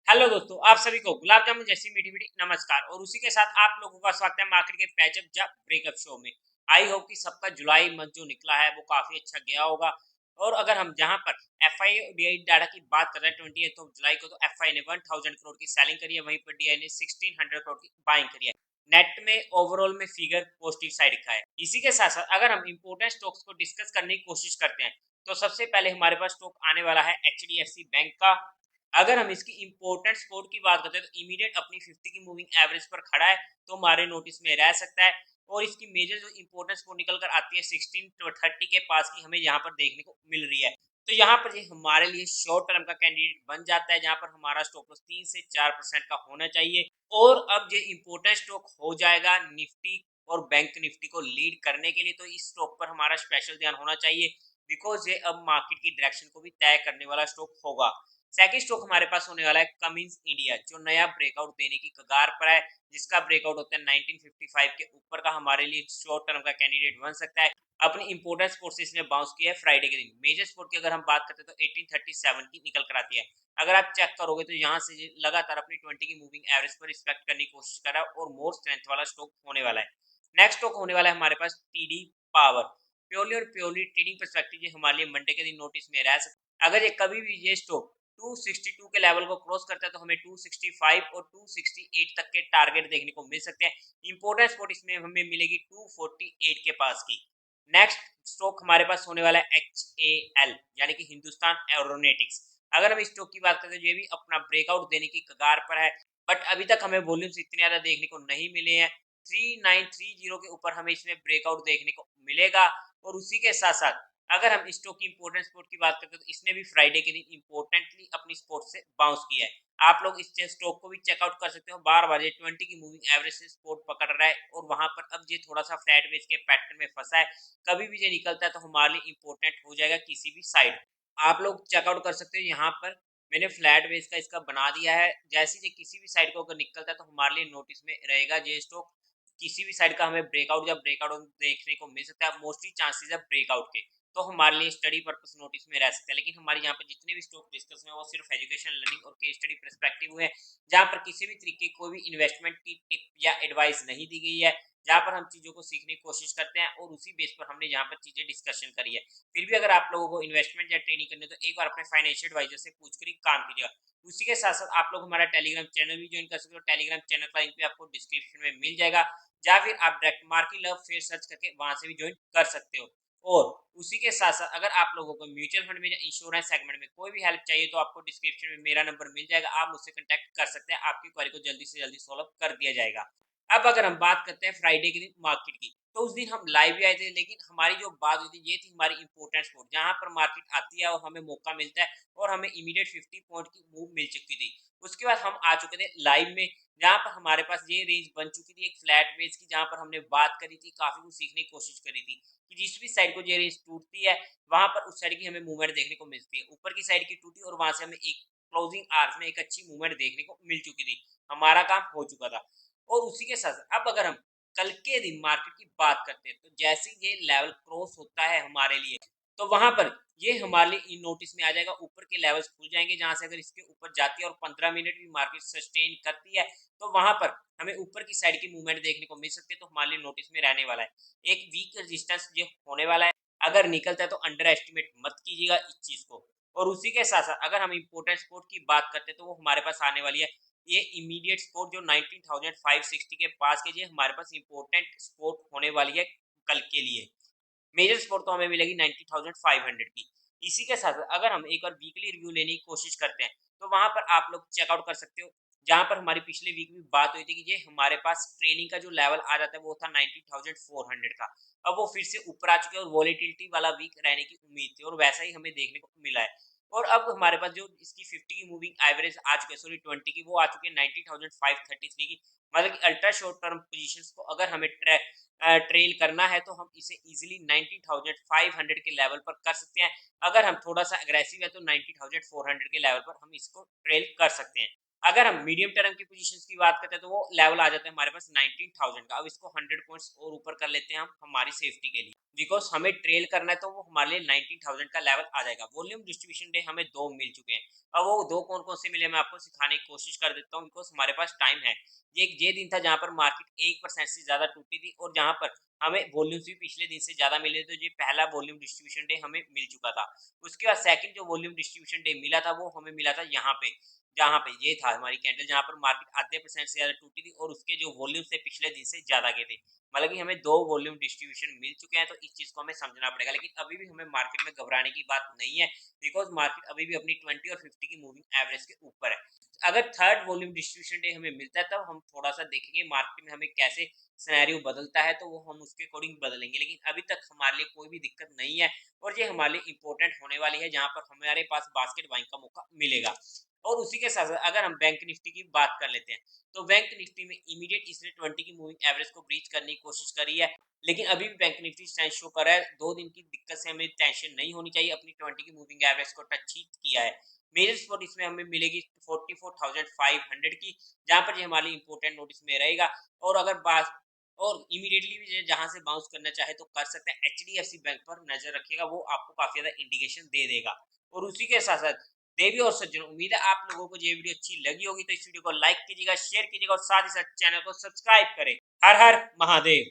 Hello दोस्तों, आप सभी को गुलाब जामुन जैसी मीठी मीठी नमस्कार और उसी के साथ आप लोगों का स्वागत है मार्केट के पैचअप या ब्रेकअप शो में। आई होप कि सबका जुलाई मंथ जो निकला है वो काफी अच्छा गया होगा। और अगर हम जहां पर एफआई डाटा की बात कर रहे हैं 28 जुलाई को, तो एफआई ने 1000 करोड़ की सेलिंग करी है, वहीं पर डीआई ने 1600 करोड़ की बाइंग करी है। नेट में ओवरऑल में फिगर पॉजिटिव साइड दिखा है। इसी के साथ साथ अगर हम इंपोर्टेंट स्टॉक्स को डिस्कस करने की कोशिश करते हैं, तो सबसे पहले हमारे पास स्टॉक आने वाला है एचडीएफसी बैंक का। अगर हम इसकी इंपॉर्टेंट सपोर्ट की बात करते हैं, तो इमीडिएट अपनी 50 की मूविंग एवरेज पर खड़ा है, तो हमारे नोटिस में रह सकता है। और इसकी मेजर जो इंपॉर्टेंट सपोर्ट निकल कर आती है 1630 के पास की, हमें यहाँ पर देखने को मिल रही है। तो यहाँ पर ये हमारे लिए शॉर्ट टर्म का कैंडिडेट बन जाता है, जहाँ पर हमारा स्टॉक लॉस 3 से 4% का होना चाहिए। और अब ये इंपॉर्टेंट स्टॉक हो जाएगा निफ्टी और बैंक निफ्टी को लीड करने के लिए, तो इस स्टॉक पर हमारा स्पेशल ध्यान होना चाहिए, बिकॉज ये अब मार्केट की डायरेक्शन को भी तय करने वाला स्टॉक होगा। सेकंड स्टॉक हमारे पास होने वाला है कमिंस इंडिया, जो नया ब्रेकआउट देने की कगार पर है, जिसका ब्रेकआउट होता है 1955 के ऊपर का, हमारे लिए शॉर्ट टर्म का कैंडिडेट बन सकता है। अपनी इंपोर्टेंस फोर्सेस ने बाउंस किया है फ्राइडे के दिन। मेजर स्पोर्ट की अगर हम बात करते हैं, तो 1837 की निकल कर आती है। अगर आप चेक करोगे तो यहाँ से ये लगातार अपनी 20 की मूविंग एवरेज पर रिस्पेक्ट करने की कोशिश कर रहा है, और मोर स्ट्रेंथ वाला स्टॉक होने वाला है। नेक्स्ट स्टॉक होने वाला है हमारे पास टीडी पावर। प्योरली और प्योरली ट्रेडिंग परस्पेक्टिव ये हमारे लिए मंडे के दिन नोटिस में रह सकता है। अगर ये कभी भी ये स्टॉक 262 के लेवल को क्रॉस करता है, तो हमें 265 और 268 तक के टारगेट देखने को मिल सकते हैं। इंपोर्टेंट स्पॉट इसमें हमें मिलेगी 248 के पास की। नेक्स्ट स्टॉक हमारे पास होने वाला है HAL, यानी कि हिंदुस्तान एरोनॉटिक्स। अगर हम इस स्टॉक की बात करते हैं, ये भी अपना ब्रेकआउट देने की कगार पर है, बट अभी तक हमें वॉल्यूम्स इतने ज्यादा देखने को नहीं मिले हैं। 3930 के ऊपर हमें इसमें ब्रेकआउट देखने को मिलेगा। और उसी के साथ साथ अगर हम स्टॉक की इंपोर्टेंट स्पोर्ट की बात करते हैं, तो इसने भी फ्राइडे के दिन इंपोर्टेंटली अपनी स्पोर्ट से बाउंस किया है। आप लोग इस स्टॉक को भी चेकआउट कर सकते हो। बार बार ये 20 की मूविंग एवरेज से सपोर्ट पकड़ रहा है, और वहां पर अब ये थोड़ा सा फ्लैट बेस के पैटर्न में फंसा है। कभी भी ये निकलता है तो हमारे लिए इंपॉर्टेंट हो जाएगा किसी भी साइड। आप लोग चेकआउट कर सकते हो। यहाँ पर मैंने फ्लैट बेस का इसका बना दिया है। जैसे ही किसी भी साइड को अगर निकलता है, तो हमारे लिए नोटिस में रहेगा। ये स्टॉक किसी भी साइड का हमें ब्रेकआउट या ब्रेकआउट देखने को मिल सकता है। मोस्टली चांसेस है ब्रेकआउट के, तो हमारे लिए स्टडी पर्पस नोटिस में रह सकता है। लेकिन हमारे यहाँ पे जितने भी स्टॉक डिस्कस हुए, वो सिर्फ एजुकेशन, लर्निंग और केस स्टडी पर्सपेक्टिव हुए, जहाँ पर किसी भी तरीके कोई भी इन्वेस्टमेंट की टिप या एडवाइस नहीं दी गई है। जहाँ पर हम चीजों को सीखने की कोशिश करते हैं, और उसी बेस पर हमने यहाँ पर चीजें डिस्कशन करी है। फिर भी अगर आप लोगों को इन्वेस्टमेंट या ट्रेडिंग करनी है, तो एक बार अपने फाइनेंशियल एडवाइजर से पूछ कर ही काम कीजिएगा। उसी के साथ साथ आप लोग हमारा टेलीग्राम चैनल भी ज्वाइन कर सकते हो। टेलीग्राम चैनल का लिंक भी आपको डिस्क्रिप्शन में मिल जाएगा, या फिर आप direct market love fair search करके वहां से भी ज्वाइन कर सकते हो। और उसी के साथ साथ अगर आप लोगों को म्यूचुअल फंड में या इंश्योरेंस सेगमेंट में कोई भी हेल्प चाहिए, तो आपको डिस्क्रिप्शन में मेरा नंबर मिल जाएगा, आप मुझसे कांटेक्ट कर सकते हैं। आपकी क्वेरी को जल्दी से जल्दी सॉल्व कर दिया जाएगा। अब अगर हम बात करते हैं फ्राइडे के दिन मार्केट की, तो उस दिन हम लाइव भी आए थे, लेकिन हमारी जो बात हुई थी ये थी हमारी इंपोर्टेंट स्पोर्ट, जहां पर मार्केट आती है और हमें मौका मिलता है, और हमें इमीडिएट 50 पॉइंट की मूव मिल चुकी थी। उसके बाद हम आ चुके थे लाइव में, जहाँ पर हमारे पास ये रेंज बन चुकी थी एक फ्लैट बेस की, जहाँ पर हमने बात करी थी, काफी कुछ सीखने की कोशिश करी थी कि जिस भी साइड को ये रेंज टूटती है, वहां पर उस साइड की हमें मूवमेंट देखने को मिलती है। ऊपर की साइड की टूटी, और वहां से हमें एक क्लोजिंग आवर्स में एक अच्छी मूवमेंट देखने को मिल चुकी थी। हमारा काम हो चुका था। और उसी के साथ अब अगर हम कल के दिन मार्केट की बात करते हैं, तो जैसे ये लेवल क्रॉस होता है हमारे लिए, तो वहां पर ये हमारे लिए इन नोटिस में आ जाएगा। ऊपर के लेवल्स खुल जाएंगे, जहां से अगर इसके ऊपर जाती है और 15 मिनट भी मार्केट सस्टेन करती है, तो वहां पर हमें ऊपर की साइड की मूवमेंट देखने को मिल सकती है, तो हमारे लिए नोटिस में रहने वाला है। एक वीक रेजिस्टेंस ये होने वाला है। अगर निकलता है तो अंडर एस्टिमेट मत कीजिएगा इस चीज को। और उसी के साथ साथ अगर हम इंपोर्टेंट स्पोर्ट की बात करते हैं, तो वो हमारे पास आने वाली है ये इमीडिएट स्पोर्ट, जो 19,560 के पास के, ये हमारे पास इंपोर्टेंट स्पोर्ट होने वाली है कल के लिए। मेजर स्पोर्ट तो हमें मिलेगी 90,500 की। इसी के साथ अगर हम एक बार वीकली रिव्यू लेने की कोशिश करते हैं, तो वहां पर आप लोग चेकआउट कर सकते हो, जहां पर हमारी पिछले वीक में बात हुई थी कि ये हमारे पास ट्रेनिंग का जो लेवल आ जाता है, वो था 90,400 का। अब वो फिर से ऊपर आ चुके हैं, और वॉलेटिलिटी वाला वीक रहने की उम्मीद थी, और वैसा ही हमें देखने को मिला है। और अब हमारे पास जो इसकी 50 की मूविंग एवरेज आ चुकी है, सॉरी 20 की, वो आ चुकी है 90,533 की। मतलब कि अल्ट्रा शॉर्ट टर्म पोजीशंस को अगर हमें ट्रेल करना है, तो हम इसे इजीली 90,500 के लेवल पर कर सकते हैं। अगर हम थोड़ा सा अग्रेसिव है, तो 90,400 के लेवल पर हम इसको ट्रेल कर सकते हैं। अगर हम मीडियम टर्म की पोजीशंस की बात करते हैं, तो वो लेवल आ जाता है हमारे पास 19,000 का। अब इसको 100 पॉइंट्स और ऊपर कर लेते हैं हम हमारी सेफ्टी के लिए, बिकॉज हमें ट्रेल करना है, तो वो हमारे लिए 19,000 का लेवल आ जाएगा। वॉल्यूम डिस्ट्रीब्यूशन डे हमें 2 मिल चुके हैं। अब वो 2 कौन-कौन से मिले मैं आपको सिखाने की कोशिश कर देता हूँ बिकॉज़ हमारे पास टाइम है। ये दिन था जहाँ पर मार्केट 1% से ज़्यादा टूटी थी और जहाँ पर हमें वॉल्यूम्स भी पिछले दिन से ज़्यादा मिले, तो ये पहला वॉल्यूम डिस्ट्रीब्यूशन डे हमें मिल चुका था। उसके बाद सेकंड जो वॉल्यूम डिस्ट्रीब्यूशन डे मिला था वो हमें मिला था यहाँ पे, जहाँ पे ये था हमारी कैंडल जहाँ पर मार्केट आधे % से ज़्यादा टूटी थी और उसके जो वॉल्यूम्स थे पिछले दिन से ज़्यादा के थे। मतलब कि हमें 2 वॉल्यूम डिस्ट्रीब्यूशन मिल चुके हैं, तो इस चीज़ को हमें समझना पड़ेगा। लेकिन अभी भी हमें मार्केट में घबराने की बात नहीं है बिकॉज़ मार्केट अभी भी अपनी 20 और 50 की मूविंग एवरेज के ऊपर है। अगर थर्ड वॉल्यूम डिस्ट्रीब्यूशन डे हमें मिलता है तब हम थोड़ा-सा देखेंगे मार्केट में हमें कैसे सिनेरियो बदलता है, तो वो हम उसके अकॉर्डिंग बदलेंगे। लेकिन अभी तक हमारे लिए कोई भी दिक्कत नहीं है और ये हमारे लिए इम्पोर्टेंट होने वाली है जहाँ पर हमारे पास बास्केट बाइंग का मौका मिलेगा। और उसी के साथ-साथ अगर हम बैंक निफ्टी की बात कर लेते हैं, तो बैंक निफ्टी में इमीडिएट इसने 20 की मूविंग एवरेज को ब्रीच करने की कोशिश करी है, लेकिन अभी भी बैंक निफ्टी स्ट्रेंथ शो कर रहा है। 2 दिन की दिक्कत से हमें टेंशन नहीं होनी चाहिए, अपनी 20 की मूविंग एवरेज को टच ही किया है। मेजर सपोर्ट इसमें हमें मिलेगी 44,500 की, जहाँ पर ये हमारे लिए इंपॉर्टेंट नोटिस में रहेगा। और अगर बात और इमीडिएटली भी ये जहाँ से बाउंस करना चाहे तो कर सकते हैं। एचडीएफसी बैंक पर नज़र रखिएगा, वो आपको काफ़ी ज़्यादा इंडिकेशन दे देगा। और उसी के साथ-साथ देवी और सज्जनों, उम्मीद है आप लोगों को ये वीडियो अच्छी लगी होगी, तो इस वीडियो को लाइक कीजिएगा, शेयर कीजिएगा और साथ ही साथ चैनल को सब्सक्राइब करें। हर हर महादेव।